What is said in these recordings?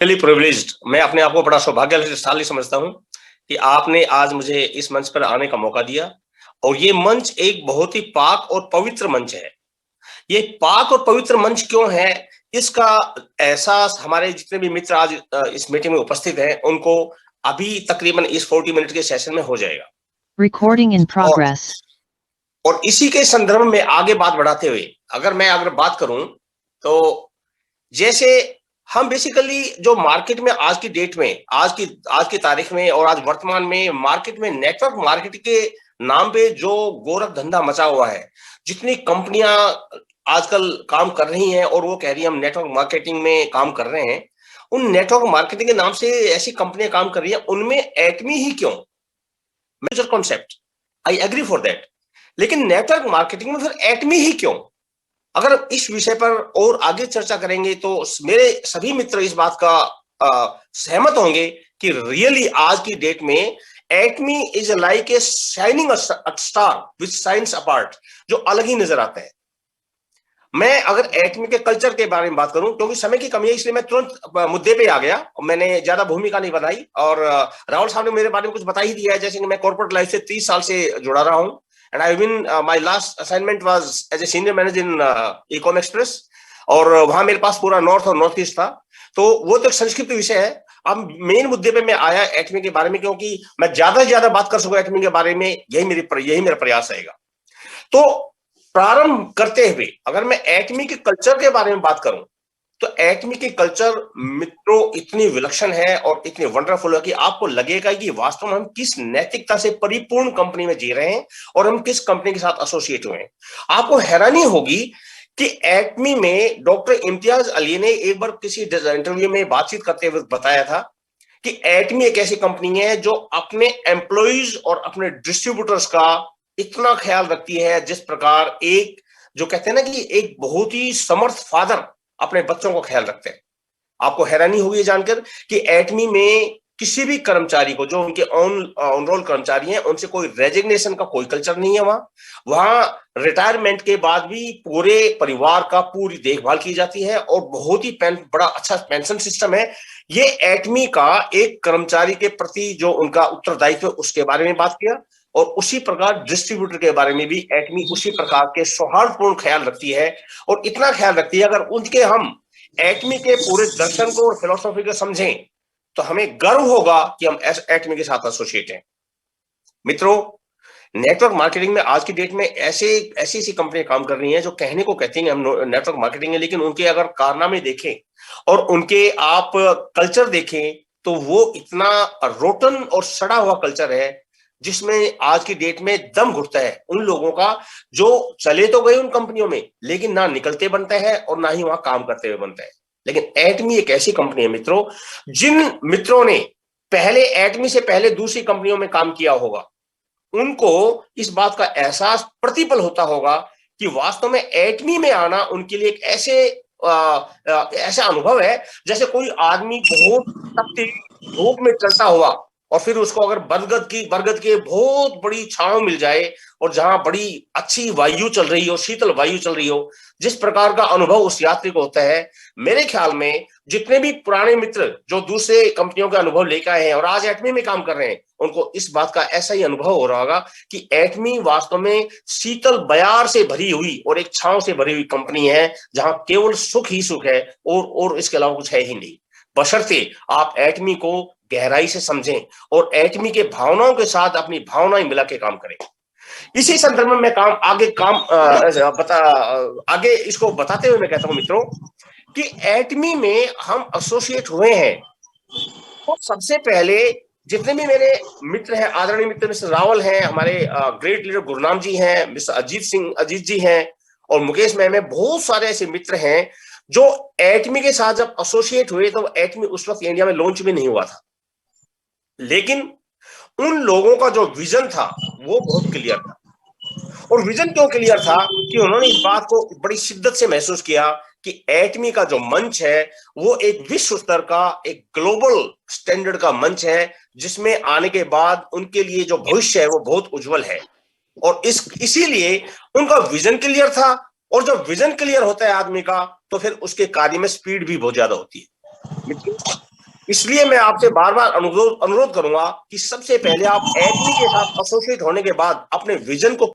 Privileged, मैं अपने आप को बड़ा सौभाग्यशाली समझता हूँ कि आपने आज मुझे इस मंच पर आने का मौका दिया। और ये मंच एक बहुत ही पाक और पवित्र मंच है। ये पाक और पवित्र मंच क्यों है, इसका एहसास हमारे जितने भी मित्र आज इस मीटिंग में उपस्थित हैं, उनको अभी तकरीबन इस 40 मिनट के सेशन में हो जाएगा। Recording in और progress. और इसी के संदर्भ में आगे बात बढ़ाते हुए अगर बात करूं, तो जैसे हम बेसिकली जो मार्केट में आज की डेट में, आज की तारीख में और आज वर्तमान में मार्केट में नेटवर्क मार्केटिंग के नाम पे जो गोरख धंधा मचा हुआ है, जितनी कंपनियां आजकल काम कर रही हैं और वो कह रही हैं हम नेटवर्क मार्केटिंग में काम कर रहे हैं, उन नेटवर्क मार्केटिंग के नाम से ऐसी कंपनियां काम कर रही हैं, उनमें एटमी ही क्यों? Major concept, I agree for that. लेकिन नेटवर्क मार्केटिंग में फिर एटमी ही क्यों? अगर इस विषय पर और आगे चर्चा करेंगे तो मेरे सभी मित्र इस बात का सहमत होंगे कि रियली आज की डेट में Atomy is like a shining star which shines apart, जो अलग ही नजर आता है। मैं अगर एटमी के कल्चर के बारे में बात करूं, क्योंकि समय की कमी है इसलिए मैं तुरंत मुद्दे पे आ गया, मैंने ज्यादा भूमिका नहीं बनाई। और राहुल साहब ने मेरे बारे में कुछ बता ही दिया है, जैसे कि मैं कॉर्पोरेट लाइफ से 30 साल से जुड़ा रहा हूं। And I win my last assignment was as a senior manager in Ecom Express, और वहां मेरे पास पूरा नॉर्थ और नॉर्थ ईस्ट था। तो वो तो एक संक्षिप्त विषय है। अब मेन मुद्दे पे मैं आया एटमी के बारे में, क्योंकि मैं ज्यादा से ज्यादा बात कर सकूं एटमी के बारे में, यही मेरा प्रयास रहेगा। तो प्रारंभ करते हुए अगर मैं एटमी के कल्चर के बारे में बात करूं, तो एटमी की कल्चर मित्रों इतनी विलक्षण है और इतनी वंडरफुल है कि आपको लगेगा कि वास्तव में हम किस नैतिकता से परिपूर्ण कंपनी में जी रहे हैं और हम किस कंपनी के साथ एसोसिएट हुए हैं। आपको हैरानी होगी कि एटमी में डॉक्टर इम्तियाज अली ने एक बार किसी इंटरव्यू में बातचीत करते हुए बताया था कि एटमी एक ऐसी कंपनी है जो अपने एम्प्लॉइज और अपने डिस्ट्रीब्यूटर्स का इतना ख्याल रखती है जिस प्रकार एक, जो कहते हैं ना कि एक बहुत ही समर्थ फादर अपने बच्चों को ख्याल रखते हैं। आपको हैरानी होगी जानकर कि एटमी में किसी भी कर्मचारी को, जो उनके ऑन रोल कर्मचारी हैं, उनसे कोई रेजिग्नेशन का कोई कल्चर नहीं है। वहां रिटायरमेंट के बाद भी पूरे परिवार का पूरी देखभाल की जाती है और बहुत ही बड़ा अच्छा पेंशन सिस्टम है। ये एटमी का एक कर्मचारी के प्रति जो उनका उत्तरदायित्व है उसके बारे में बात किया, और उसी प्रकार डिस्ट्रीब्यूटर के बारे में भी एटमी उसी प्रकार के सौहार्दपूर्ण ख्याल रखती है। और इतना ख्याल रखती है, अगर उनके हम एटमी के पूरे दर्शन को और फिलोसॉफी को समझें तो हमें गर्व होगा कि हम एटमी के साथ एसोसिएट हैं। मित्रों, नेटवर्क मार्केटिंग में आज की डेट में ऐसी कंपनियां काम कर रही हैं जो कहने को कहती हैं हम नेटवर्क मार्केटिंग है, लेकिन उनके अगर कारनामे देखें और उनके आप कल्चर देखें तो वो इतना रोटन और सड़ा हुआ कल्चर है जिसमें आज की डेट में दम घुटता है उन लोगों का जो चले तो गए उन कंपनियों में, लेकिन ना निकलते बनते हैं और ना ही वहां काम करते हुए बनते हैं। लेकिन एटमी एक ऐसी कंपनी है मित्रों, जिन मित्रों ने पहले एटमी से पहले दूसरी कंपनियों में काम किया होगा उनको इस बात का एहसास प्रतिपल होता होगा कि वास्तव में एटमी में आना उनके लिए एक ऐसा अनुभव है जैसे कोई आदमी बहुत तपती धूप में चलता हुआ और फिर उसको अगर बरगद की बहुत बड़ी छांव मिल जाए और जहां बड़ी अच्छी वायु चल रही हो, शीतल वायु चल रही हो, जिस प्रकार का अनुभव उस यात्री को होता है, मेरे ख्याल में जितने भी पुराने मित्र जो दूसरे कंपनियों के अनुभव लेकर आए हैं और आज एटमी में काम कर रहे हैं, उनको इस बात का ऐसा ही अनुभव हो रहा होगा कि एटमी वास्तव में शीतल बयार से भरी हुई और एक छांव से भरी हुई कंपनी है जहां केवल सुख ही सुख है और इसके अलावा कुछ है ही नहीं, बशर्ते आप एटमी को गहराई से समझें और एटमी के भावनाओं के साथ अपनी भावनाएं मिला के काम करें। इसी संदर्भ में मैं आगे इसको बताते हुए मैं कहता हूं मित्रों कि एटमी में हम एसोसिएट हुए हैं तो सबसे पहले जितने भी मेरे मित्र हैं, आदरणीय मित्र मिस्टर रावल हैं, हमारे ग्रेट लीडर गुरनाम जी हैं, मिस्टर अजीत जी हैं और मुकेश मैम हैं, बहुत सारे ऐसे मित्र हैं जो एटमी के साथ जब एसोसिएट हुए तो एटमी उस वक्त इंडिया में लॉन्च भी नहीं हुआ था, लेकिन उन लोगों का जो विजन था वो बहुत क्लियर था। और विजन क्यों क्लियर था कि उन्होंने इस बात को बड़ी शिद्दत से महसूस किया कि एटमी का जो मंच है वो एक विश्व स्तर का, एक ग्लोबल स्टैंडर्ड का मंच है जिसमें आने के बाद उनके लिए जो भविष्य है वो बहुत उज्जवल है। और इसीलिए उनका विजन क्लियर था, और जब विजन क्लियर होता है आदमी का तो फिर उसके कार्य में स्पीड भी बहुत ज्यादा होती है। इसलिए मैं आपसे बार बार अनुरोध करूंगा कि सबसे पहले आप एटमी के साथ एसोसिएट होने के बाद अपने विजन को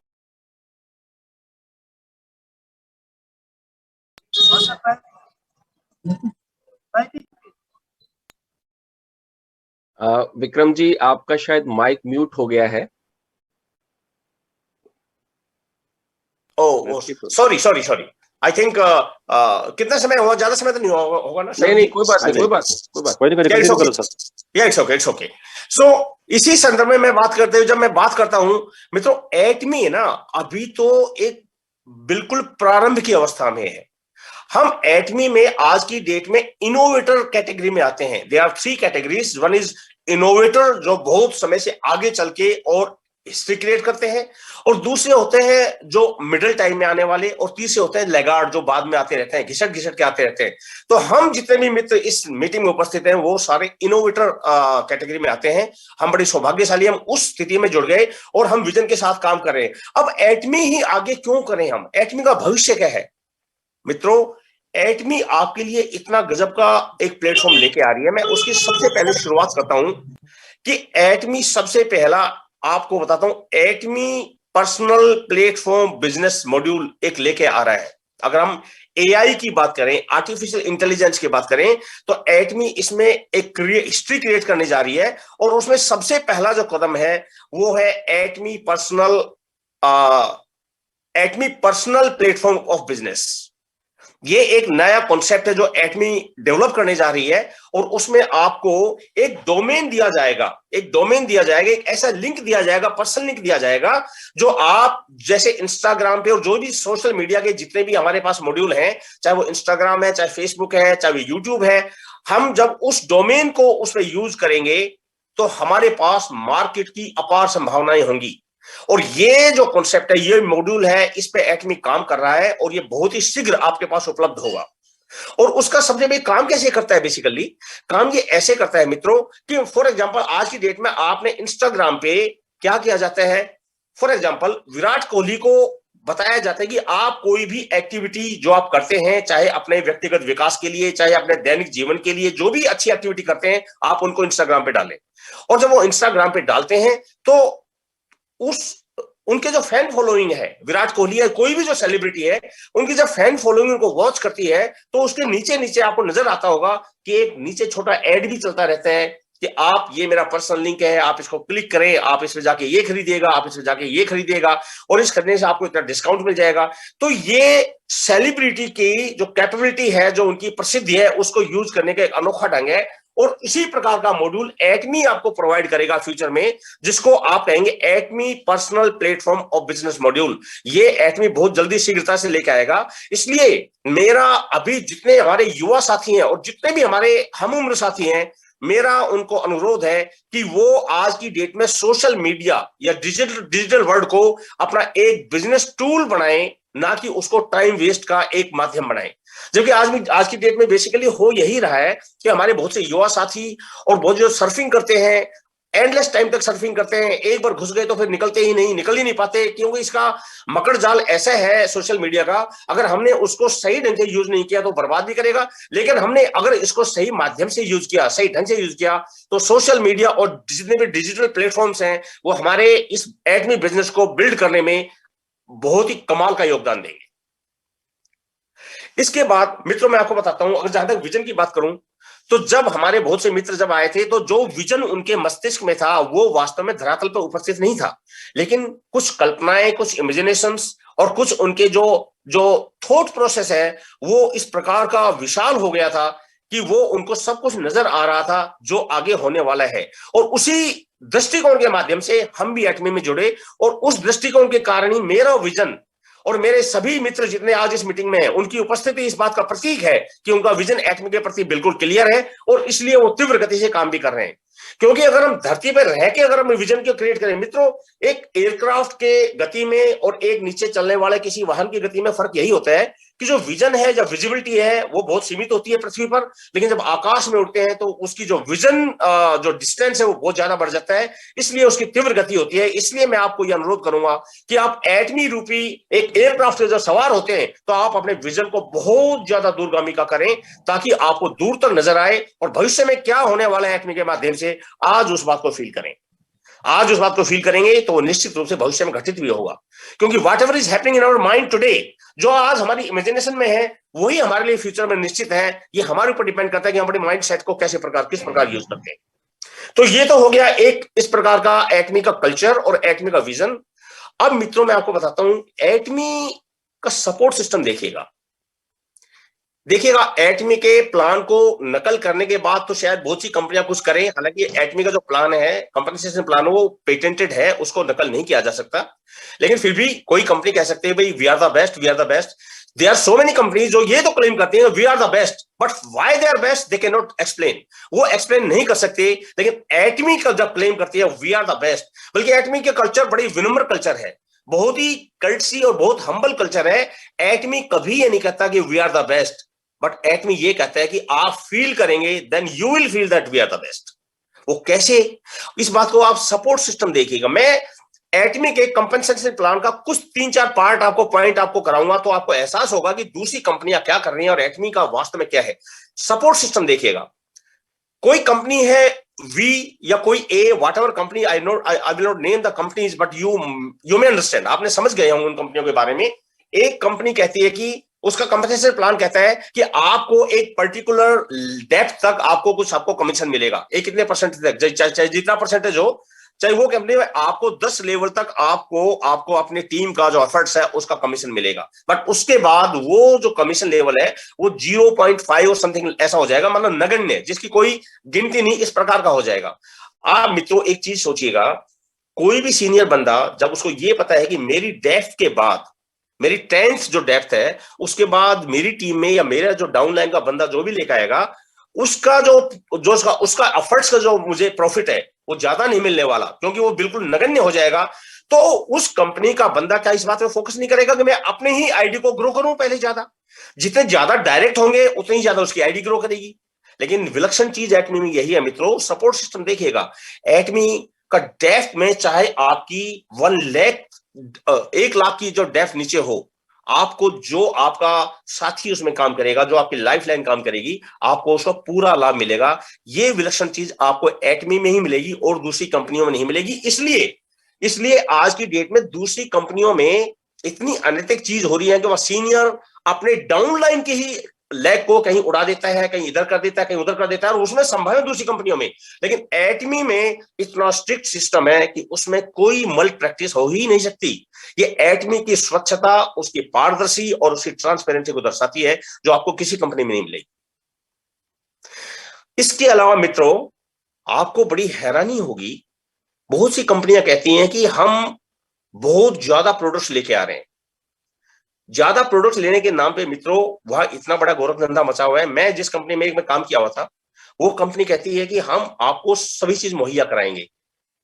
विक्रम जी, आपका शायद माइक म्यूट हो गया है। सॉरी आई थिंक कितना समय हुआ, ज्यादा समय तो नहीं होगा ना? नहीं, कोई बात नहीं। It's okay. सो इसी संदर्भ में मैं बात करते हुए, जब मैं बात करता हूं मित्रों, एटमी है ना, अभी तो एक बिल्कुल प्रारंभ की अवस्था में है। हम एटमी में आज की डेट में इनोवेटर कैटेगरी में आते हैं। There are 3 categories. One is innovator, जो बहुत समय से आगे चल के और हिस्ट्री क्रिएट करते हैं, और दूसरे होते हैं जो मिडिल टाइम में आने वाले, और तीसरे होते हैं लैगार्ड, जो बाद में आते रहते हैं, घिसट घिसट के आते रहते हैं। तो हम जितने भी मित्र इस मीटिंग में उपस्थित हैं वो सारे इनोवेटर कैटेगरी में आते हैं। हम बड़ी सौभाग्यशाली, हम उस स्थिति में जुड़ गए और हम विजन के साथ काम कर रहे हैं। अब एटमी ही आगे क्यों करें हम? एटमी का भविष्य क्या है मित्रों? एटमी आपके लिए इतना गजब का एक प्लेटफॉर्म लेके आ रही है। मैं उसकी सबसे पहले शुरुआत करता हूं कि एटमी, सबसे पहला आपको बताता हूं, एटमी पर्सनल प्लेटफॉर्म बिजनेस मॉड्यूल एक लेके आ रहा है। अगर हम एआई की बात करें, आर्टिफिशियल इंटेलिजेंस की बात करें, तो एटमी इसमें एक हिस्ट्री क्रिएट करने जा रही है, और उसमें सबसे पहला जो कदम है वो है एटमी पर्सनल प्लेटफॉर्म ऑफ बिजनेस। ये एक नया कॉन्सेप्ट है जो एटमी डेवलप करने जा रही है, और उसमें आपको एक डोमेन दिया जाएगा, एक ऐसा लिंक दिया जाएगा, पर्सनल लिंक दिया जाएगा, जो आप जैसे इंस्टाग्राम पे और जो भी सोशल मीडिया के जितने भी हमारे पास मॉड्यूल हैं, चाहे वो इंस्टाग्राम है, चाहे फेसबुक है, चाहे वो यूट्यूब है, हम जब उस डोमेन को उसमें यूज करेंगे तो हमारे पास मार्केट की अपार संभावनाएं होंगी। और ये जो कॉन्सेप्ट है, ये मॉड्यूल है, इस पे एटमी काम कर रहा है, और ये बहुत ही शीघ्र आपके पास उपलब्ध होगा। और उसका सबसे बड़ी काम कैसे करता है? बेसिकली काम ये ऐसे करता है मित्रों कि फॉर एग्जांपल आज की डेट में आपने इंस्टाग्राम पे क्या किया जाता है, फॉर एग्जांपल विराट कोहली को बताया जाता है कि आप कोई भी एक्टिविटी जो आप करते हैं, चाहे अपने व्यक्तिगत विकास के लिए, चाहे अपने दैनिक जीवन के लिए, जो भी अच्छी एक्टिविटी करते हैं, आप उनको इंस्टाग्राम पे डालें। और जब वो इंस्टाग्राम पे डालते हैं तो उनके जो फैन फॉलोइंग है, विराट कोहली है, कोई भी जो सेलिब्रिटी है, उनकी जब फैन फॉलोइंग उनको वॉच करती है, तो उसके नीचे नीचे आपको नजर आता होगा कि एक नीचे छोटा एड भी चलता रहता है कि आप, ये मेरा पर्सनल लिंक है, आप इसको क्लिक करें, आप इसमें जाके ये खरीदिएगा, आप इसमें जाके ये खरीदिएगा, और इस खरीदने से आपको इतना डिस्काउंट मिल जाएगा। तो ये सेलिब्रिटी की जो कैपेबिलिटी है, जो उनकी प्रसिद्धि है, उसको यूज करने का एक अनोखा ढंग है। और इसी प्रकार का मॉड्यूल एटमी आपको प्रोवाइड करेगा फ्यूचर में, जिसको आप कहेंगे Atomy personal platform of business module. ये एटमी बहुत जल्दी शीघ्रता से लेकर आएगा। इसलिए मेरा अभी जितने हमारे युवा साथी हैं और जितने भी हमारे हम उम्र साथी हैं, मेरा उनको अनुरोध है कि वो आज की डेट में सोशल मीडिया या डिजिटल वर्ल्ड को अपना एक बिजनेस टूल बनाएं, ना कि उसको टाइम वेस्ट का एक माध्यम बनाएं। जबकि आज की डेट में बेसिकली हो यही रहा है कि हमारे बहुत से युवा साथी और बहुत जो सर्फिंग करते हैं, एंडलेस टाइम तक सर्फिंग करते हैं, एक बार घुस गए तो फिर निकल ही नहीं पाते, क्योंकि इसका मकड़ जाल ऐसा है सोशल मीडिया का, अगर हमने उसको सही ढंग से यूज नहीं किया तो बर्बाद भी करेगा, लेकिन हमने अगर इसको सही माध्यम से यूज किया, सही ढंग से यूज किया, तो सोशल मीडिया और जितने भी डिजिटल प्लेटफॉर्म्स हैं वो हमारे इस एटमी बिजनेस को बिल्ड करने में बहुत ही कमाल का योगदान देंगे। इसके बाद मित्रों मैं आपको बताता हूं, अगर जहां तक विजन की बात करूं, तो जब हमारे बहुत से मित्र जब आए थे, तो जो विजन उनके मस्तिष्क में था वो वास्तव में धरातल पर उपस्थित नहीं था, लेकिन कुछ कल्पनाएं, कुछ इमेजिनेशंस और कुछ उनके जो थॉट प्रोसेस है वो इस प्रकार का विशाल हो गया था कि वो उनको सब कुछ नजर आ रहा था जो आगे होने वाला है। और उसी दृष्टिकोण के माध्यम से हम भी एटमी में जुड़े, और उस दृष्टिकोण के कारण ही मेरा विजन और मेरे सभी मित्र जितने आज इस मीटिंग में हैं, उनकी उपस्थिति इस बात का प्रतीक है कि उनका विजन एटमी के प्रति बिल्कुल क्लियर है, और इसलिए वो तीव्र गति से काम भी कर रहे हैं। क्योंकि अगर हम धरती पर रह के अगर हम विजन को क्रिएट करें मित्रों, एक एयरक्राफ्ट के गति में और एक नीचे चलने वाले किसी वाहन की गति में फर्क यही होता है कि जो विजन है या विजिबिलिटी है वो बहुत सीमित होती है पृथ्वी पर, लेकिन जब आकाश में उड़ते हैं तो उसकी जो विजन, जो डिस्टेंस है वो बहुत ज्यादा बढ़ जाता है, इसलिए उसकी तीव्र गति होती है। इसलिए मैं आपको यह अनुरोध करूंगा कि आप एटमी रूपी एक एयरक्राफ्ट से जब सवार होते हैं तो आप अपने विजन को बहुत ज्यादा दूरगामी का करें, ताकि आपको दूर तक नजर आए और भविष्य में क्या होने वाला है एटमी के माध्यम से आज उस बात को फील करें। आज उस बात को फील करेंगे तो निश्चित रूप से भविष्य में घटित भी होगा, क्योंकि whatever is happening in our mind today, जो आज हमारी इमेजिनेशन में है वही हमारे लिए फ्यूचर में निश्चित है। ये हमारे ऊपर डिपेंड करता है कि हम अपने माइंड सेट को किस प्रकार यूज करते हैं। तो ये तो हो गया एक इस प्रकार का एटमी का कल्चर और एटमी का विजन। अब मित्रों मैं आपको बताता हूं एटमी का सपोर्ट सिस्टम। देखिएगा एटमी के प्लान को नकल करने के बाद तो शायद बहुत सी कंपनियां कुछ करें, हालांकि एटमी का जो प्लान है, कंपनसेशन प्लान, वो पेटेंटेड है, उसको नकल नहीं किया जा सकता। लेकिन फिर भी कोई कंपनी कह सकते हैं भाई we are the best, we are the best. There are so many companies जो ये तो क्लेम करती हैं we are the best, but why they are best they can not explain, वो एक्सप्लेन नहीं कर सकते। लेकिन एटमी का जब क्लेम करती है वी आर द बेस्ट, बल्कि एटमी के कल्चर बड़ी विनम्र कल्चर है, बहुत ही कर्टसी और बहुत हम्बल कल्चर है। एटमी कभी ये नहीं कहता कि we are the best, but Atomy ये कहता है कि आप फील करेंगे, then you will feel that we are the best. वो कैसे, इस बात को आप सपोर्ट सिस्टम देखिएगा। मैं एटमी के कंपनसेशन प्लान का कुछ 3-4 पार्ट आपको पॉइंट आपको कराऊंगा, तो आपको एहसास होगा कि दूसरी कंपनियां क्या कर रही हैं और एटमी का वास्तव में क्या है। सपोर्ट सिस्टम देखिएगा, कोई कंपनी है वी या कोई a, whatever company, I will not name the companies, but you may understand, आपने समझ गए होंगे उन कंपनियों के बारे में। एक कंपनी कहती है कि उसका कंपनसेशन प्लान कहता है कि आपको एक पर्टिकुलर डेप्थ तक आपको कमीशन मिलेगा, एक कितने परसेंट तक, चाहे जितना परसेंटेज हो, चाहे वो कंपनी में आपको 10 लेवल तक आपको अपने टीम का जो एफर्ट्स है उसका कमीशन मिलेगा। बट उसके बाद वो जो कमीशन लेवल है वो 0.5 और समथिंग ऐसा हो जाएगा, मतलब नगण्य, जिसकी कोई गिनती नहीं, इस प्रकार का हो जाएगा। आप मित्रों एक चीज सोचिएगा, कोई भी सीनियर बंदा जब उसको ये पता है कि मेरी डेप्थ के बाद, मेरी 10th जो डेप्थ है उसके बाद मेरी टीम में या मेरा जो डाउनलाइन का बंदा जो भी लेकर आएगा, उसका उसका एफर्ट्स का जो मुझे प्रॉफिट है वो ज्यादा नहीं मिलने वाला, क्योंकि वो बिल्कुल नगण्य हो जाएगा। तो उस कंपनी का बंदा क्या इस बात पे फोकस नहीं करेगा कि मैं अपने ही आईडी को ग्रो करूं पहले ज्यादा? जितने ज्यादा डायरेक्ट होंगे उतनी ही ज्यादा उसकी आईडी ग्रो करेगी। लेकिन विलक्षण चीज एटमी में यही है मित्रों, सपोर्ट सिस्टम देखिएगा। एटमी का डेप्थ में चाहे आपकी 1 लाख की जो डेप्थ नीचे हो, आपको जो आपका साथी उसमें काम करेगा, जो आपकी लाइफ लाइन काम करेगी, आपको उसका पूरा लाभ मिलेगा। ये विलक्षण चीज आपको एटमी में ही मिलेगी और दूसरी कंपनियों में नहीं मिलेगी। इसलिए आज की डेट में दूसरी कंपनियों में इतनी अनैतिक चीज हो रही है कि वह सीनियर अपने डाउनलाइन की ही लेग को कहीं उड़ा देता है, कहीं इधर कर देता है, कहीं उधर कर देता है, और उसमें संभव है दूसरी कंपनियों में। लेकिन एटमी में इतना स्ट्रिक्ट सिस्टम है कि उसमें कोई मल्ट प्रैक्टिस हो ही नहीं सकती। ये एटमी की स्वच्छता, उसकी पारदर्शी और उसकी ट्रांसपेरेंसी को दर्शाती है, जो आपको किसी कंपनी में नहीं मिलेगी। इसके अलावा मित्रों आपको बड़ी हैरानी होगी, बहुत सी कंपनियां कहती हैं कि हम बहुत ज्यादा प्रोडक्ट्स लेके आ रहे हैं। ज्यादा प्रोडक्ट्स लेने के नाम पे मित्रों वहां इतना बड़ा गोरख धंधा मचा हुआ है। मैं जिस कंपनी में काम किया हुआ था, वो कंपनी कहती है कि हम आपको सभी चीज मुहैया कराएंगे,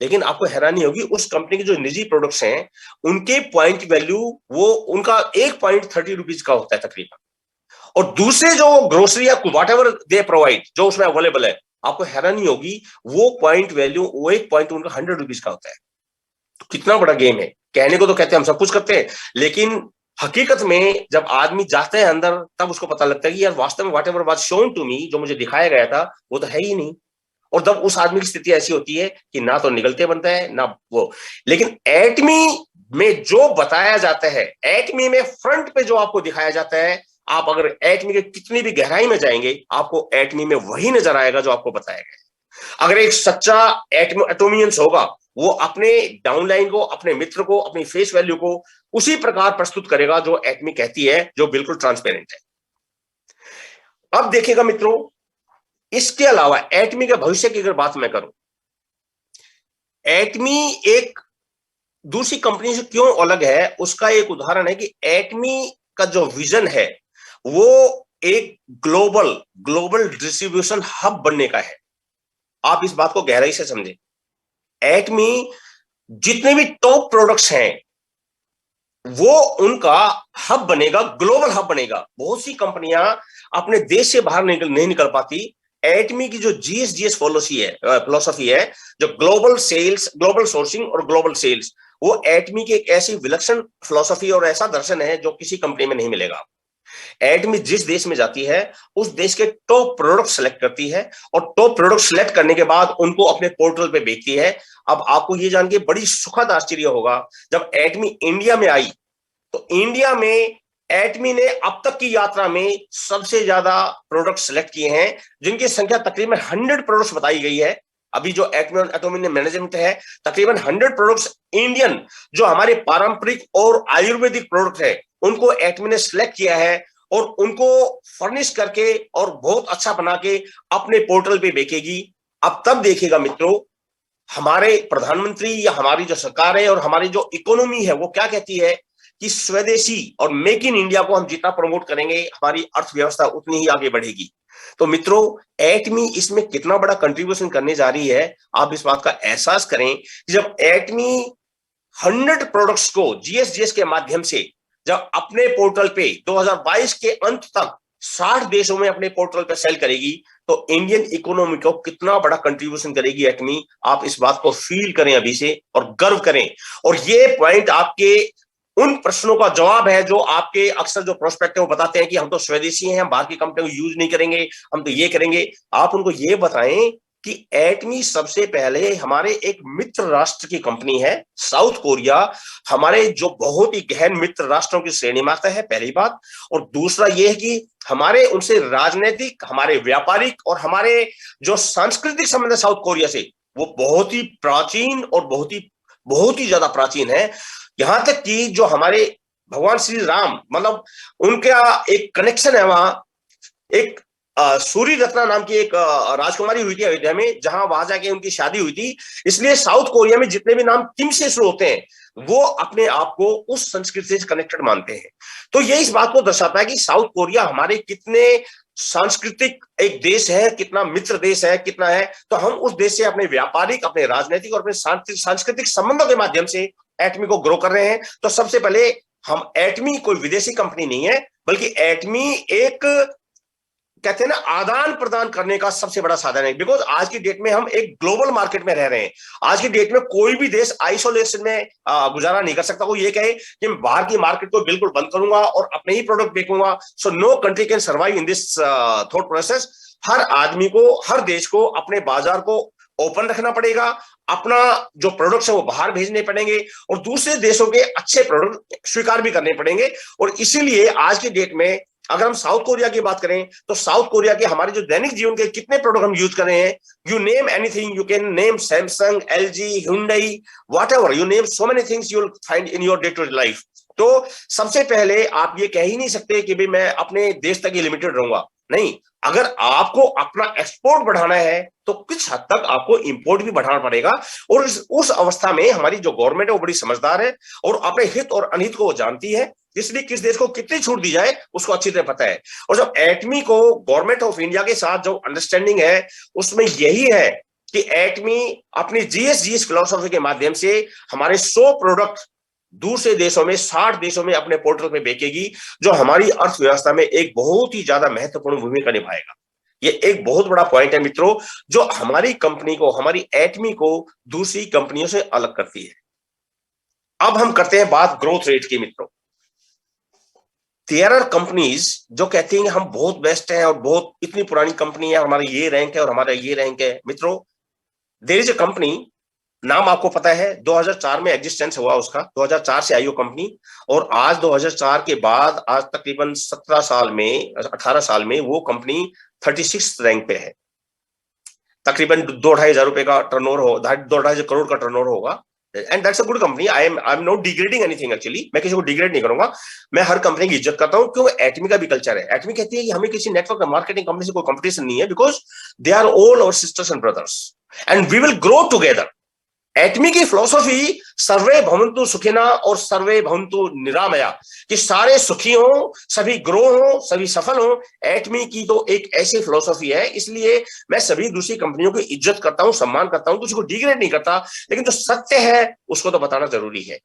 लेकिन आपको हैरानी होगी उस कंपनी के जो निजी प्रोडक्ट्स हैं उनके पॉइंट वैल्यू, वो उनका 1 पॉइंट 30 रुपीज का होता है तकरीबन, और दूसरे जो ग्रोसरी या वॉट एवर दे प्रोवाइड जो उसमें अवेलेबल है, आपको हैरानी होगी वो पॉइंट वैल्यू, वो 1 पॉइंट उनका 100 रुपीज का होता है। तो कितना बड़ा गेम है। कहने को तो कहते हैं हम सब कुछ करते हैं, लेकिन हकीकत में जब आदमी जाते हैं अंदर तब उसको पता लगता है कि यार वास्तव में whatever was shown to me, जो मुझे दिखाया गया था वो तो है ही नहीं। और तब उस आदमी की स्थिति ऐसी होती है कि ना तो निगलते बनता है ना वो। लेकिन एटमी में जो बताया जाता है, एटमी में फ्रंट पे जो आपको दिखाया जाता है, आप अगर एटमी के कितनी भी गहराई में जाएंगे आपको एटमी में वही नजर आएगा जो आपको बताया गया। अगर एक सच्चा एटोमियंस होगा, वो अपने डाउनलाइन को, अपने मित्र को, अपनी फेस वैल्यू को उसी प्रकार प्रस्तुत करेगा जो एटमी कहती है, जो बिल्कुल ट्रांसपेरेंट है। अब देखिएगा मित्रों, इसके अलावा एटमी के भविष्य की अगर बात मैं करूं, एटमी एक दूसरी कंपनी से क्यों अलग है, उसका एक उदाहरण है कि एटमी का जो विजन है वो एक ग्लोबल डिस्ट्रीब्यूशन हब बनने का है। आप इस बात को गहराई से समझें। एटमी जितने भी टॉप प्रोडक्ट्स हैं वो उनका हब बनेगा, ग्लोबल हब बनेगा। बहुत सी कंपनियां अपने देश से बाहर नहीं निकल पाती। एटमी की जो जीएसजीएस फिलोसफी है, जो ग्लोबल सेल्स, ग्लोबल सोर्सिंग और ग्लोबल सेल्स, वो एटमी की एक ऐसी विलक्षण फिलोसफी और ऐसा दर्शन है जो किसी कंपनी में नहीं मिलेगा। एटमी जिस देश में जाती है उस देश के टॉप प्रोडक्ट सेलेक्ट करती है और टॉप प्रोडक्ट सेलेक्ट करने के बाद उनको अपने पोर्टल पे बेचती है। अब आपको ये जान के बड़ी सुखद आश्चर्य होगा, जब एटमी इंडिया में आई तो इंडिया में एटमी ने अब तक की यात्रा में सबसे ज्यादा प्रोडक्ट सेलेक्ट किए हैं, जिनकी संख्या तकरीबन 100 प्रोडक्ट्स बताई गई है। अभी जो एटमी ने मैनेजमेंट है, तकरीबन 100 प्रोडक्ट्स इंडियन, जो हमारे पारंपरिक और आयुर्वेदिक प्रोडक्ट है, उनको एटमी ने सिलेक्ट किया है और उनको फर्निश करके और बहुत अच्छा बना के अपने पोर्टल पे बेचेगी। अब तब देखेगा मित्रों, हमारे प्रधानमंत्री या हमारी जो सरकार है और हमारी जो इकोनॉमी है वो क्या कहती है कि स्वदेशी और मेक इन इंडिया को हम जितना प्रमोट करेंगे, हमारी अर्थव्यवस्था उतनी ही आगे बढ़ेगी। तो मित्रों, एटमी इसमें कितना बड़ा कंट्रीब्यूशन करने जा रही है, आप इस बात का एहसास करें कि जब एटमी 100 प्रोडक्ट्स को जीएसजीएस के माध्यम से जब अपने पोर्टल पे 2022 के अंत तक 60 देशों में अपने पोर्टल पे सेल करेगी, तो इंडियन इकोनॉमी को कितना बड़ा कंट्रीब्यूशन करेगी एटमी। आप इस बात को फील करें अभी से और गर्व करें। और ये पॉइंट आपके उन प्रश्नों का जवाब है जो आपके अक्सर जो प्रोस्पेक्ट है वो बताते हैं कि हम तो स्वदेशी हैं, हम बाहर की कंपनियों को यूज नहीं करेंगे, हम तो ये करेंगे। आप उनको ये बताएं कि एटमी सबसे पहले हमारे एक मित्र राष्ट्र की कंपनी है। साउथ कोरिया हमारे जो बहुत ही गहन मित्र राष्ट्रों की श्रेणी में आता है, पहली बात। और दूसरा यह है कि हमारे उनसे राजनीतिक, हमारे व्यापारिक और हमारे जो सांस्कृतिक संबंध है साउथ कोरिया से, वो बहुत ही प्राचीन और बहुत ही ज्यादा प्राचीन है। यहां तक कि जो हमारे भगवान श्री राम, मतलब उनका एक कनेक्शन है वहां। एक सूरी रत्ना नाम की एक राजकुमारी हुई थी अयोध्या में, जहां वहां जाके उनकी शादी हुई थी। इसलिए साउथ कोरिया में जितने भी नाम किम से शुरू होते हैं वो अपने आप को उस संस्कृति से कनेक्टेड मानते हैं। तो ये इस बात को दर्शाता है कि साउथ कोरिया हमारे कितने सांस्कृतिक एक देश है, कितना मित्र देश है, कितना है। तो हम उस देश से अपने व्यापारिक, अपने राजनीतिक और अपने सांस्कृतिक संबंधों के माध्यम से एटमी को ग्रो कर रहे हैं। तो सबसे पहले हम एटमी कोई विदेशी कंपनी नहीं है, बल्कि एटमी एक कहते हैं ना आदान प्रदान करने का सबसे बड़ा साधन है। बिकॉज आज की डेट में हम एक ग्लोबल मार्केट में रह रहे हैं। आज की डेट में कोई भी देश आइसोलेशन में गुजारा नहीं कर सकता। कोई ये कहे कि मैं बाहर की मार्केट को बिल्कुल बंद करूंगा और अपने ही प्रोडक्ट बेचूंगा, so no country can survive in this thought process. हर आदमी को, हर देश को अपने बाजार को ओपन रखना पड़ेगा, अपना जो प्रोडक्ट्स है वो बाहर भेजने पड़ेंगे और दूसरे देशों के अच्छे प्रोडक्ट स्वीकार भी करने पड़ेंगे। और इसीलिए आज की डेट में अगर हम साउथ कोरिया की बात करें तो साउथ कोरिया के हमारे जो दैनिक जीवन के कितने प्रोडक्ट हम यूज कर रहे हैं, you name anything, you can name Samsung, LG, Hyundai, whatever you name, so many things you will find in your day to day life. तो सबसे पहले आप ये कह ही नहीं सकते कि भाई मैं अपने देश तक ही लिमिटेड रहूंगा। नहीं, अगर आपको अपना एक्सपोर्ट बढ़ाना है तो कुछ हद तक आपको इंपोर्ट भी बढ़ाना पड़ेगा। और उस अवस्था में हमारी जो गवर्नमेंट है वो बड़ी समझदार है और अपने हित और अनहित को वो जानती है, इसलिए किस देश को कितनी छूट दी जाए उसको अच्छी तरह पता है। और जब एटमी को गवर्नमेंट ऑफ इंडिया के साथ जो अंडरस्टैंडिंग है उसमें यही है कि एटमी अपनी जीएसजीएस फिलोसफी के माध्यम से हमारे 100 प्रोडक्ट दूसरे देशों में, 60 देशों में अपने पोर्टल पे बेचेगी, जो हमारी अर्थव्यवस्था में एक बहुत ही ज्यादा महत्वपूर्ण भूमिका निभाएगा। ये एक बहुत बड़ा पॉइंट है मित्रों, जो हमारी कंपनी को, हमारी एटमी को दूसरी कंपनियों से अलग करती है। अब हम करते हैं बात ग्रोथ रेट की मित्रों। देयर आर कंपनीज जो कहती हैं हम बहुत बेस्ट हैं और बहुत इतनी पुरानी कंपनी है, हमारा ये रैंक है और हमारा ये रैंक है। मित्रों, देयर इज अ कंपनी, नाम आपको पता है, 2004 में एग्जिस्टेंस हुआ उसका, 2004 से आई वो कंपनी। और आज 2004 के बाद आज तकरीबन 17 साल में, 18 साल में वो कंपनी 36 रैंक पे है। तकरीबन 2-2.5 रुपए का टर्नओवर हो, 2-2.5 करोड़ का टर्नओवर होगा। And that's a good company. I am not degrading anything actually, मैं किसी को डिग्रेड नहीं करूंगा, मैं हर कंपनी की इज्जत करता हूं, क्योंकि एटमी का भी कल्चर है। एटमी कहती है कि हमें किसी नेटवर्क मार्केटिंग कंपनी से कोई कंपटीशन नहीं है, because they are all our sisters and brothers and we will grow together. Atomy की फिलॉसफी सर्वे भवन्तु सुखिना और सर्वे भवन्तु निरामया, कि सारे सुखी हो, सभी ग्रो हो, सभी सफल हो। एटमी की तो एक ऐसी फिलॉसफी है, इसलिए मैं सभी दूसरी कंपनियों की इज्जत करता हूं, सम्मान करता हूं, किसी को डिग्रेड नहीं करता, लेकिन जो सत्य है उसको तो बताना जरूरी है।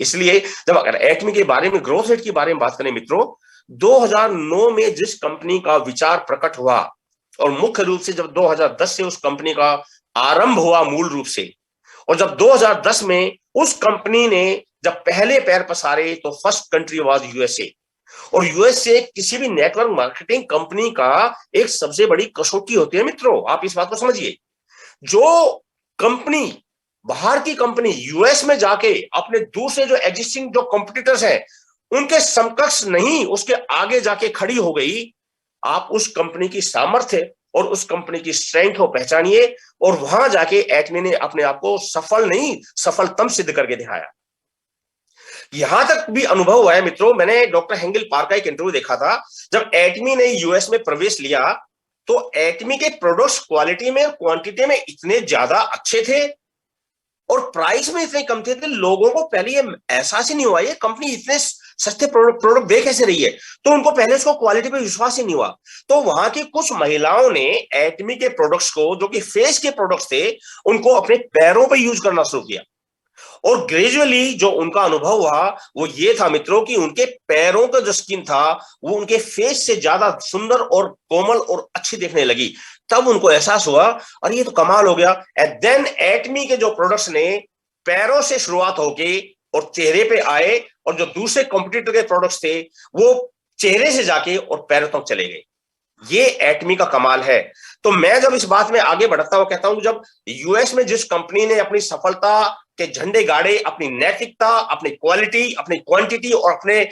इसलिए जब अगर एटमी के बारे में, ग्रोथ रेट के बारे में बात करें मित्रों, 2009 में जिस कंपनी का विचार प्रकट हुआ और मुख्य रूप से जब 2010 से उस कंपनी का आरंभ हुआ मूल रूप से, और जब 2010 में उस कंपनी ने जब पहले पैर पसारे तो फर्स्ट कंट्री वाज यूएसए। और यूएसए किसी भी नेटवर्क मार्केटिंग कंपनी का एक सबसे बड़ी कसौटी होती है मित्रों, आप इस बात को समझिए। जो कंपनी, बाहर की कंपनी यूएस में जाके अपने दूसरे जो एग्जिस्टिंग जो कॉम्पिटिटर्स हैं उनके समकक्ष नहीं, उसके आगे जाके खड़ी हो गई, आप उस कंपनी की सामर्थ्य और उस कंपनी की स्ट्रेंथ को पहचानिए। और वहां जाके एटमी ने अपने आप को सफल नहीं, सफलतम सिद्ध करके दिखाया। यहां तक भी अनुभव हुआ है मित्रों, मैंने डॉक्टर हेंगल पार्क का एक इंटरव्यू देखा था। जब एटमी ने यूएस में प्रवेश लिया तो एटमी के प्रोडक्ट्स क्वालिटी में, क्वांटिटी में इतने ज्यादा अच्छे थे और प्राइस में इतने कम थे, लोगों को पहले ये एहसास ही नहीं हुआ ये कंपनी इतने सस्ते प्रोडक्ट दे कैसे रही है। तो उनको पहले उसको क्वालिटी पे विश्वास ही नहीं हुआ। तो वहां की कुछ महिलाओं ने एटमी के प्रोडक्ट्स को, जो कि फेस के प्रोडक्ट्स थे, उनको अपने पैरों पे यूज करना शुरू किया। और ग्रेजुअली जो उनका अनुभव हुआ वो ये था मित्रों कि उनके पैरों का जो स्किन था वो उनके फेस से ज्यादा सुंदर और कोमल और अच्छी दिखने लगी। तब उनको एहसास हुआ, अरे ये तो कमाल हो गया। एंड देन एटमी के जो प्रोडक्ट्स ने पैरों से शुरुआत होके और चेहरे पे आए, और जो दूसरे कॉम्पिटिटर के प्रोडक्ट्स थे वो चेहरे से जाके और पैरों तक चले गए। ये एटमी का कमाल है। तो मैं जब इस बात में आगे बढ़ता हूं, कहता हूं जब यूएस में जिस कंपनी ने अपनी सफलता के झंडे गाड़े, अपनी नैतिकता, अपनी क्वालिटी, अपनी क्वांटिटी और अपने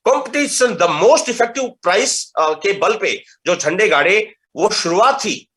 competition, the most effective price के बल पे जो झंडे गाड़े, वो शुरुआत थी।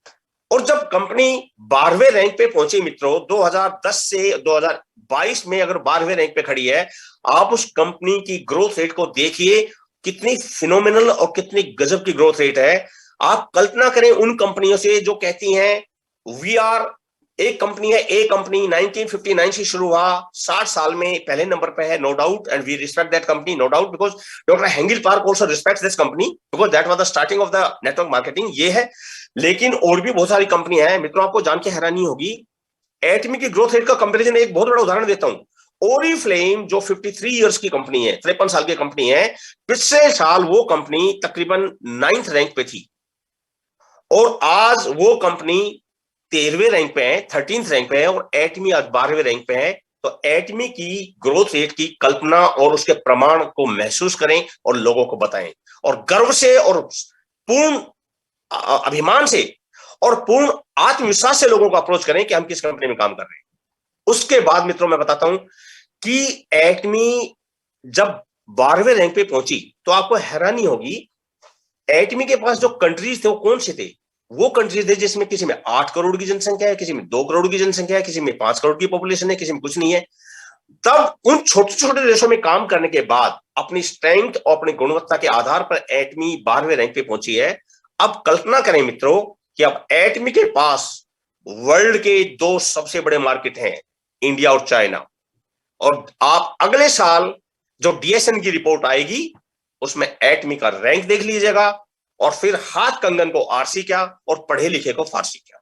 और जब कंपनी 12वें रैंक पे पहुंची मित्रों, 2010 से 2022 में अगर 12वें रैंक पे खड़ी है, आप उस कंपनी की ग्रोथ रेट को देखिए, कितनी फिनोमिनल और कितनी गजब की ग्रोथ रेट है। आप कल्पना करें उन कंपनियों से जो कहती हैं वी आर, एक कंपनी है, ए कंपनी 1959 से शुरू हुआ, 60 साल में पहले नंबर पे है, no doubt, and we respect that company, no doubt, because doctor Hangil Park also respects this company because that was the starting of the network marketing, ये है। लेकिन और भी बहुत सारी कंपनियां हैं मित्रों, आपको जान के हैरानी होगी। एटमी की ग्रोथ रेट का कंपैरिजन एक बहुत बड़ा उदाहरण देता हूं। ओरिफ्लेम जो 53 इयर्स की कंपनी है, 53 साल की कंपनी है, पिछले साल वो कंपनी तकरीबन 9th रैंक पे थी और आज वो कंपनी 13वें रैंक पे है, 13th रैंक पे है, और एटमी आज 12वें रैंक पे है। तो एटमी की ग्रोथ रेट की कल्पना और उसके प्रमाण को महसूस करें और लोगों को बताएं, और गर्व से और पूर्ण अभिमान से और पूर्ण आत्मविश्वास से लोगों को अप्रोच करें कि हम किस कंपनी में काम कर रहे हैं। उसके बाद मित्रों मैं बताता हूं कि एटमी जब 12वें रैंक पे पहुंची तो आपको हैरानी होगी, एटमी के पास जो कंट्रीज थे वो कौन से थे? वो कंट्रीज थे जिसमें किसी में 8 करोड़ की जनसंख्या है, किसी में 2 करोड़ की जनसंख्या है, किसी में 5 करोड़ की पॉपुलेशन है, किसी में कुछ नहीं है। तब उन छोटे छोटे देशों में काम करने के बाद अपनी स्ट्रेंथ और अपनी गुणवत्ता के आधार पर एटमी 12वें रैंक पे पहुंची है। अब कल्पना करें मित्रों कि अब एटमी के पास वर्ल्ड के 2 सबसे बड़े मार्केट हैं, इंडिया और चाइना। और आप अगले साल जो डीएसएन की रिपोर्ट आएगी उसमें एटमी का रैंक देख लीजिएगा, और फिर हाथ कंगन को आरसी क्या और पढ़े लिखे को फारसी क्या।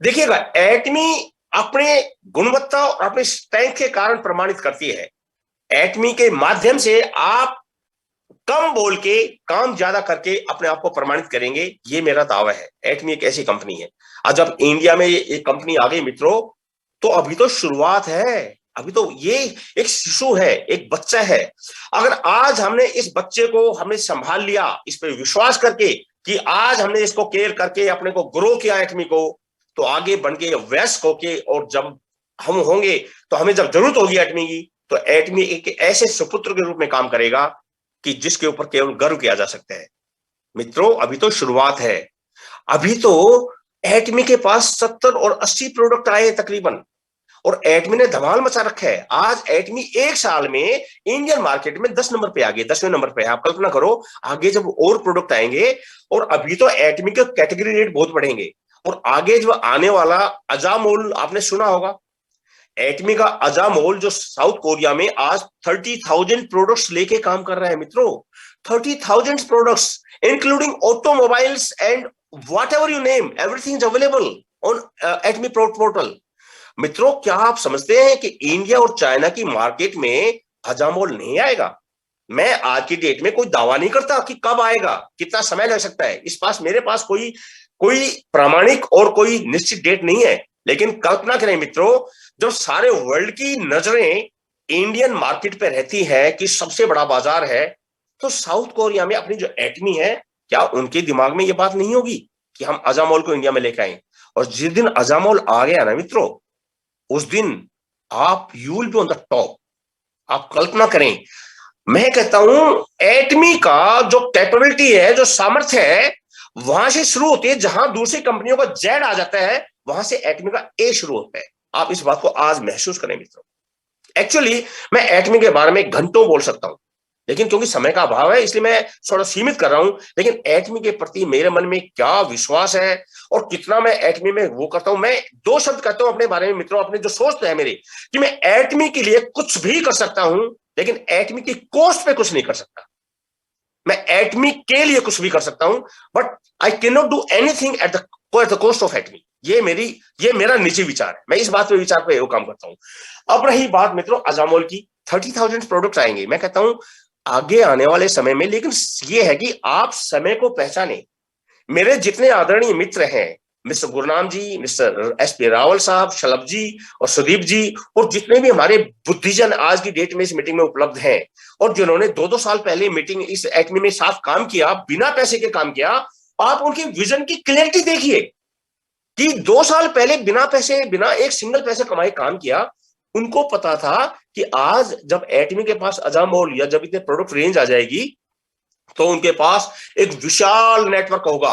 देखिएगा, एटमी अपने गुणवत्ता और अपने स्ट्रेंथ के कारण प्रमाणित करती है। एटमी के माध्यम से आप कम बोल के काम ज्यादा करके अपने आप को प्रमाणित करेंगे, ये मेरा दावा है। एटमी एक ऐसी कंपनी है। आज जब इंडिया में एक कंपनी आ गई मित्रों, तो अभी तो शुरुआत है, अभी तो ये एक शिशु है, एक बच्चा है। अगर आज हमने इस बच्चे को हमने संभाल लिया, इस पर विश्वास करके कि आज हमने इसको केयर करके अपने को ग्रो किया एटमी को, तो आगे बढ़ के वयस्क होके और जब हम होंगे तो हमें जब जरूरत होगी एटमी की, तो एटमी एक ऐसे सुपुत्र के रूप में काम करेगा कि जिसके ऊपर केवल गर्व किया जा सकता है। मित्रों अभी तो शुरुआत है। अभी तो एटमी के पास 70 और 80 प्रोडक्ट आए तकरीबन, और एटमी ने धमाल मचा रखा है। आज एटमी एक साल में इंडियन मार्केट में 10 नंबर पे आ गए, 10वें नंबर पे है। आप कल्पना करो आगे जब और प्रोडक्ट आएंगे, और अभी तो एटमी के कैटेगरी रेट बहुत बढ़ेंगे, और आगे जो आने वाला अजामोल आपने सुना होगा, एटमी का अजामोल जो साउथ कोरिया में आज 30,000 प्रोडक्ट्स लेके काम कर रहा है मित्रों। 30,000 products including automobiles and whatever you name, everything is available on Atomy portal. मित्रों, क्या आप समझते हैं कि इंडिया और चाइना की मार्केट में अजामोल नहीं आएगा? मैं आज की डेट में कोई दावा नहीं करता कि कब आएगा, कितना समय लग सकता है। इस पास मेरे पास कोई कोई प्रामाणिक और कोई निश्चित डेट नहीं है। लेकिन कल्पना करें मित्रों, जब सारे वर्ल्ड की नजरें इंडियन मार्केट पे रहती है कि सबसे बड़ा बाजार है, तो साउथ कोरिया में अपनी जो एटमी है, क्या उनके दिमाग में यह बात नहीं होगी कि हम अजामोल को इंडिया में लेकर आए? और जिस दिन अजामोल आ गया ना मित्रों, उस दिन आप you will be on the top. आप कल्पना करें, मैं कहता हूं एटमी का जो कैपेबिलिटी है, जो सामर्थ्य है, वहां से शुरू होती है। जहां दूसरी कंपनियों का जेड आ जाता है, वहां से एटमी का ए शुरू होता है। आप इस बात को आज महसूस करें मित्रों। एक्चुअली मैं एटमी के बारे में घंटों बोल सकता हूं, लेकिन क्योंकि समय का अभाव है इसलिए मैं थोड़ा सीमित कर रहा हूं। लेकिन एटमी के प्रति मेरे मन में क्या विश्वास है और कितना मैं एटमी में वो करता हूं। मैं दो शब्द कहता हूं अपने बारे में मित्रों, अपने जो सोच है मेरी, कि मैं एटमी के लिए कुछ भी कर सकता हूं, लेकिन एटमी की कॉस्ट पे कुछ नहीं कर सकता। मैं एटमी के लिए कुछ भी कर सकता हूं, but I can not do anything at the cost of Atomy. ये मेरा निजी विचार है। मैं इस बात पे विचार पे वो काम करता हूं। अब रही बात मित्रों अजामोल की, 30,000 प्रोडक्ट्स आएंगे। मैं कहता हूं आगे आने वाले समय में, लेकिन ये है कि आप समय को पहचाने। मेरे जितने आदरणीय मित्र हैं, मिस्टर गुरनाम जी, मिस्टर एस.पी. रावल साहब, शलभ जी और सुदीप जी, और जितने भी हमारे बुद्धिजन आज की डेट में इस मीटिंग में उपलब्ध हैं, और जिन्होंने 2-2 साल पहले मीटिंग इस एटमी में साथ काम किया, बिना पैसे के काम किया, आप उनकी विजन की क्लैरिटी देखिए कि 2 साल पहले बिना पैसे, बिना एक सिंगल पैसे कमाए काम किया। उनको पता था कि आज जब एटमी के पास अजामोल या जब इतने प्रोडक्ट रेंज आ जाएगी, तो उनके पास एक विशाल नेटवर्क होगा,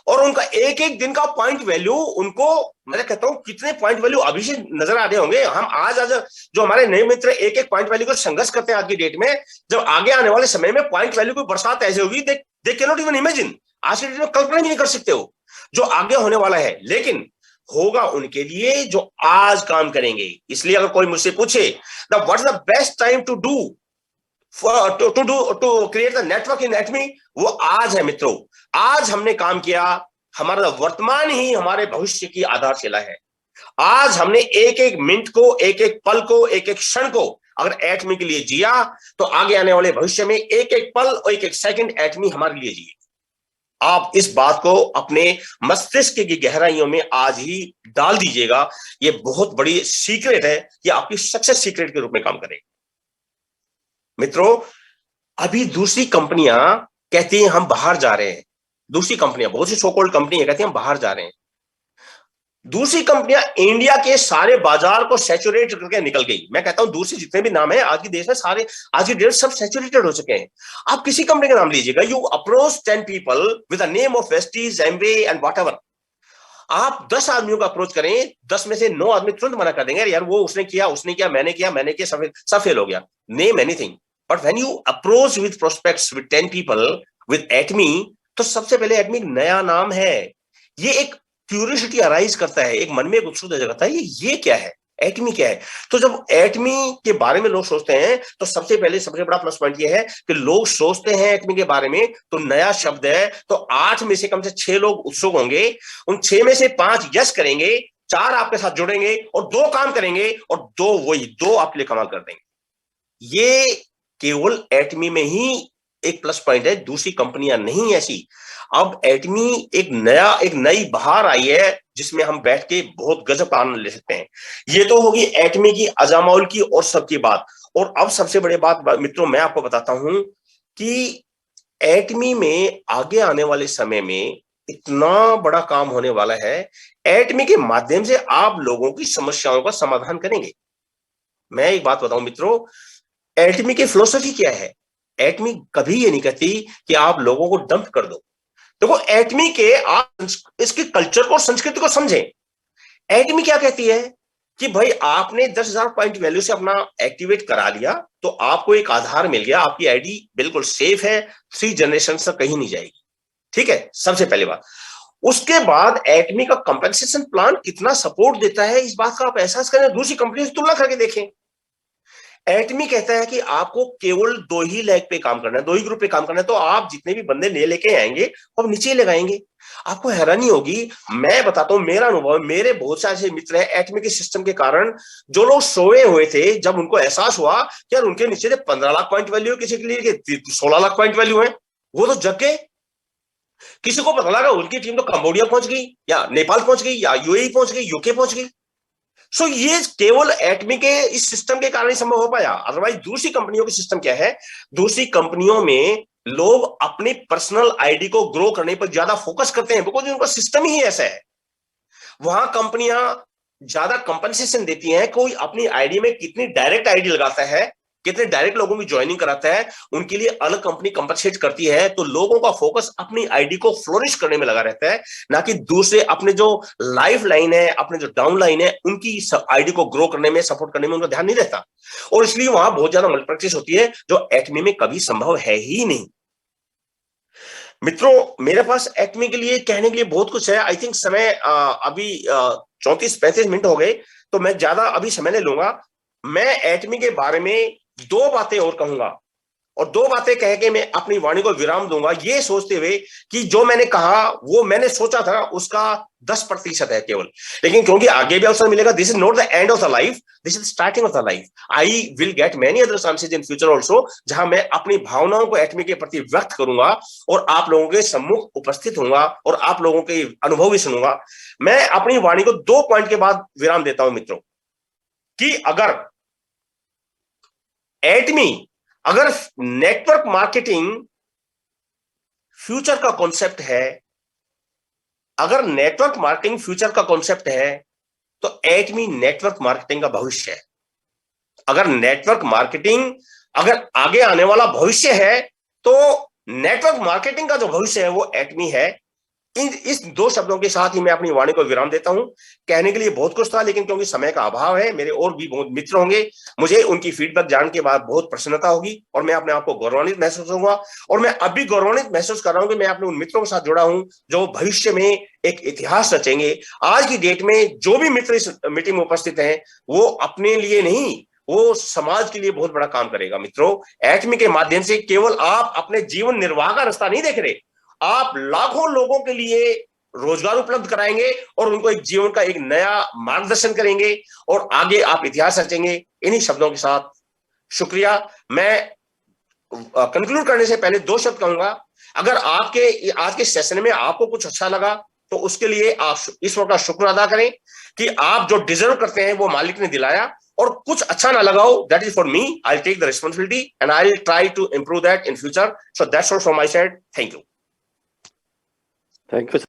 और उनका एक एक दिन का पॉइंट वैल्यू उनको, मैं कहता हूं कितने पॉइंट वैल्यू अभी से नजर आ रहे होंगे। हम आज जो हमारे नए मित्र एक एक पॉइंट वैल्यू को संघर्ष करते हैं आज की डेट में, जब आगे आने वाले समय में पॉइंट वैल्यू की बरसात ऐसे होगी, दे कैन नॉट इवन इमेजिन। आज की डेट में कल्पना भी नहीं कर सकते हो जो आगे होने वाला है। लेकिन होगा उनके लिए जो आज काम करेंगे। इसलिए अगर कोई मुझसे पूछे the what is the best time to do to create the network in Atomy, वो आज है मित्रों। आज हमने काम किया, हमारा वर्तमान ही हमारे भविष्य की आधारशिला है। आज हमने एक एक मिनट को, एक एक पल को, एक एक क्षण को अगर एटमी के लिए जिया, तो आगे आने वाले भविष्य में एक एक पल और एक एक सेकंड एटमी हमारे लिए जिए। आप इस बात को अपने मस्तिष्क की गहराइयों में आज ही डाल दीजिएगा। यह बहुत बड़ी सीक्रेट है कि आपकी सक्सेस सीक्रेट के रूप में काम करेगी। मित्रों, अभी दूसरी कंपनियां कहती हैं हम बाहर जा रहे हैं। दूसरी कंपनियां, बहुत सी सो कॉल्ड कंपनी कहती हैं हम बाहर जा रहे हैं। दूसरी कंपनियां इंडिया के सारे बाजार को सैचुरेट करके निकल गई। मैं कहता हूं दूसरी जितने भी नाम है आज की देश में, सारे आज की डेट सब सैचुरेटेड हो चुके हैं। आप किसी कंपनी का नाम लीजिएगा, you approach 10 people with the name of Vestige, Amway and whatever. आप 10 आदमियों का अप्रोच करें, 10 में से 9 आदमी तुरंत मना कर देंगे, यार वो उसने किया, मैंने किया, सब फेल हो गया। Name anything, but when you approach with prospects with 10 people with Atomy, तो सबसे पहले एटमी नया नाम है। ये एक क्यूरियोसिटी अराइज करता है, एक मन में एक उत्सुकता जगाता है, ये क्या है, एटमी क्या है। तो जब एटमी के बारे में लोग सोचते हैं, तो सबसे बड़ा प्लस पॉइंट ये है कि लोग सोचते हैं एटमी के बारे में तो नया शब्द है, तो 8 में से कम से 6 लोग उत्सुक होंगे। उन 6 में से 5 यस करेंगे, 4 आपके साथ जुड़ेंगे और 2 काम करेंगे, और 2 आपके लिए कमाल कर देंगे। ये केवल एटमी में ही एक प्लस पॉइंट है, दूसरी कंपनियां नहीं ऐसी। अब एटमी एक नई बहार आई है जिसमें हम बैठ के बहुत गजब का आनंद ले सकते हैं। ये तो होगी एटमी की, अजामोल की और सबकी बात। और अब सबसे बड़ी बात मित्रों मैं आपको बताता हूं कि एटमी में आगे आने वाले समय में इतना बड़ा काम होने वाला है। एटमी के माध्यम से आप लोगों की समस्याओं का समाधान करेंगे। मैं एक बात बताऊं मित्रों, एटमी की फिलोसफी क्या है? एटमी कभी ये नहीं कहती कि आप लोगों को डंप कर दो। देखो एटमी के आप इसके कल्चर को, संस्कृति को समझें। एटमी क्या कहती है कि भाई आपने 10,000 पॉइंट वैल्यू से अपना एक्टिवेट करा लिया, तो आपको एक आधार मिल गया, आपकी आईडी बिल्कुल सेफ है, 3 जनरेशन तक कहीं नहीं जाएगी। ठीक है, सबसे पहली बात। उसके बाद एटमी का कंपेंसेशन प्लान कितना सपोर्ट देता है, इस बात का आप एहसास करें, दूसरी कंपनी से तुलना करके देखें। एटमी कहता है कि आपको केवल 2 ही लेग पे काम करना है, 2 ही ग्रुप पे काम करना है, तो आप जितने भी बंदे ले लेके आएंगे अब नीचे लगाएंगे। आपको हैरानी होगी, मैं बताता हूं मेरा अनुभव, मेरे बहुत सारे ऐसे मित्र हैं एटमी के सिस्टम के कारण, जो लोग सोए हुए थे, जब उनको एहसास हुआ कि यार उनके नीचे 15 लाख पॉइंट वैल्यू है, किसी के लिए 16 लाख पॉइंट वैल्यू है, वो तो जग गए। किसी को पता लगा उनकी टीम तो कंबोडिया पहुंच गई, या नेपाल पहुंच गई, या यूएई पहुंच गई, यूके पहुंच गई। सो ये केवल एटमी के इस सिस्टम के कारण ही संभव हो पाया। अदरवाइज दूसरी कंपनियों के सिस्टम क्या है, दूसरी कंपनियों में लोग अपनी पर्सनल आईडी को ग्रो करने पर ज्यादा फोकस करते हैं, बिकॉज उनका सिस्टम ही ऐसा है। वहां कंपनियां ज्यादा कंपनसेशन देती हैं, कोई अपनी आईडी में कितनी डायरेक्ट आईडी लगाता है, कितने डायरेक्ट लोगों की ज्वाइनिंग कराता है, उनके लिए अलग कंपनी कंपनसेट करती है। तो लोगों का फोकस अपनी आईडी को फ्लोरिश करने में लगा रहता है, ना कि दूसरे अपने जो लाइफ लाइन है, अपने जो डाउन लाइन है, उनकी आईडी को ग्रो करने में, सपोर्ट करने में उनका ध्यान नहीं रहता। और इसलिए वहां बहुत ज्यादा मल्टीप्रैक्टिस होती है, जो एटमी में कभी संभव है ही नहीं। मित्रों, मेरे पास एटमी के लिए कहने के लिए बहुत कुछ है। आई थिंक समय अभी 34-35 मिनट हो गए, तो मैं ज्यादा अभी समय नहीं लूंगा। मैं एटमी के बारे में 2 बातें और कहूंगा, और 2 बातें कह के मैं अपनी वाणी को विराम दूंगा, ये सोचते हुए कि जो मैंने कहा वो मैंने सोचा था उसका 10% है केवल। लेकिन क्योंकि आगे भी अवसर मिलेगा, this is not the end of the life, this is starting of the life. I will get many other chances in future also, जहां मैं अपनी भावनाओं को एटमी के प्रति व्यक्त करूंगा और आप लोगों के सम्मुख उपस्थित होऊंगा और आप लोगों के अनुभव भी सुनूंगा। मैं अपनी वाणी को 2 पॉइंट के बाद विराम देता हूं मित्रों, कि अगर नेटवर्क मार्केटिंग फ्यूचर का कॉन्सेप्ट है, अगर नेटवर्क मार्केटिंग फ्यूचर का कॉन्सेप्ट है, तो एटमी नेटवर्क मार्केटिंग का भविष्य है। अगर नेटवर्क मार्केटिंग अगर आगे आने वाला भविष्य है, तो नेटवर्क मार्केटिंग का जो भविष्य है वो एटमी है। इस 2 शब्दों के साथ ही मैं अपनी वाणी को विराम देता हूं। कहने के लिए बहुत कुछ था, लेकिन क्योंकि समय का अभाव है, मेरे और भी बहुत मित्र होंगे, मुझे उनकी फीडबैक जान के बाद बहुत प्रसन्नता होगी और मैं अपने आप को गौरवान्वित महसूस होगा। और मैं अभी गौरवान्वित महसूस कर रहा हूं कि मैं अपने उन मित्रों के साथ जुड़ा हूं जो भविष्य में एक इतिहास रचेंगे। आज की डेट में जो भी मित्र इस मीटिंग में उपस्थित हैं, वो अपने लिए नहीं, वो समाज के लिए बहुत बड़ा काम करेगा। मित्रों, एटमी के माध्यम से केवल आप अपने जीवन निर्वाह का रास्ता नहीं देख रहे, आप लाखों लोगों के लिए रोजगार उपलब्ध कराएंगे और उनको एक जीवन का एक नया मार्गदर्शन करेंगे और आगे आप इतिहास रचेंगे। इन्हीं शब्दों के साथ शुक्रिया। मैं कंक्लूड करने से पहले 2 शब्द कहूंगा। अगर आपके आज के सेशन में आपको कुछ अच्छा लगा, तो उसके लिए आप ईश्वर का शुक्र अदा करें कि आप जो डिजर्व करते हैं वो मालिक ने दिलाया। और कुछ अच्छा ना लगाओ, that is for me, I take the responsibility and I will try to improve that in future. So that's all from my side. Thank you. Thank you.